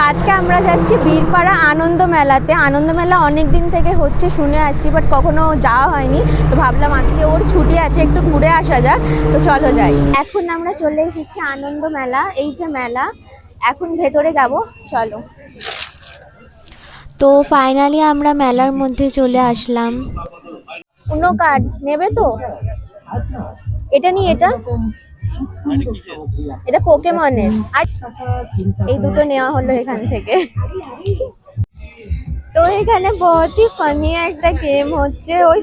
আজকে আমরা যাচ্ছি বীরপাড়া আনন্দ মেলাতে। আনন্দ মেলা অনেক দিন থেকে হচ্ছে, শুনে আসছি, বাট কখনো যাওয়া হয়নি। তো ভাবলাম আজকে ওর ছুটি আছে, একটু ঘুরে আসা যাক। তো চলো যাই। এখন আমরা চলে এসেছি আনন্দ মেলা। এই যে মেলা, এখন ভেতরে যাব, চলো। তো ফাইনালি আমরা মেলার মধ্যে চলে আসলাম। কোনো কার্ড নেবে তো? এটা নিয়ে এটা এটা পোকেমনের, আর এই দুটো নেওয়া হলো এখান থেকে। তো এখানে বহুতই ফানি একটা গেম হচ্ছে, ওই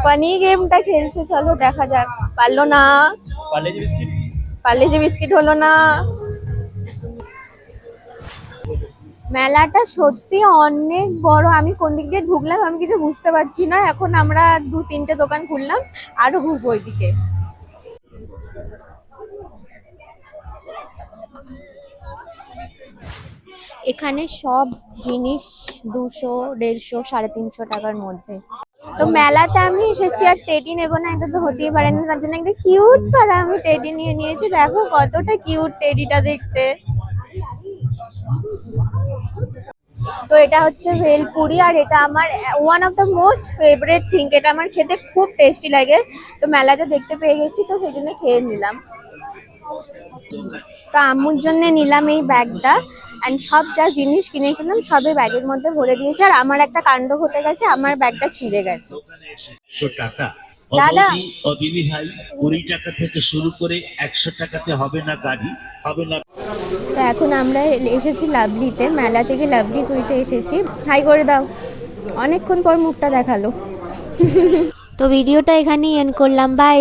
ফানি গেমটা খেলছে। চলো দেখা যাক। পারলো না, পার্লেজি বিস্কিট হলো না। মেলাটা সত্যি অনেক বড়। আমি কোন দিক দিয়ে ঢুকলাম আমি কিছু বুঝতে পারছি না। এখন আমরা 2-3টে দোকান খুললাম, আরো ঘুরবো ওইদিকে। এখানে সব জিনিস 200, 150, 350 টাকার মধ্যে। তো মেলাতে আমি এসেছি আর টেডি নেবো না, এটা তো হতেই পারে না। তার জন্য একটা কিউট পাড়া আমি টেডি নিয়ে নিয়েছি। দেখো কতটা কিউট টেডিটা দেখতে। তো এটা হচ্ছে ভেলপুরি, আর এটা আমার one of the most favourite thing. এটা আমার খেতে খুব টেস্টি লাগে। তো মেলাতে দেখতে পেয়ে গেছি, তো সেই জন্য খেয়ে নিলাম। তো আম্মুর জন্য নিলাম এই ব্যাগটা, অ্যান্ড সব যা জিনিস কিনেছিলাম সবই ব্যাগের মধ্যে ভরে দিয়েছে। আর আমার একটা কাণ্ড ঘটে গেছে, আমার ব্যাগটা ছিঁড়ে গেছে। দাদা, অদিনী ভাই 20 টাকা থেকে শুরু করে 100 টাকাতে হবে না গাড়ি, হবে না। তো এখন আমরা এসেছি লাভলিতে। মেলা থেকে লাভলি সুইটে এসেছি। হাই করে দাও। অনেকক্ষণ পর মুখটা দেখালো। তো ভিডিওটা এখানেই এন্ড করলাম, বাই।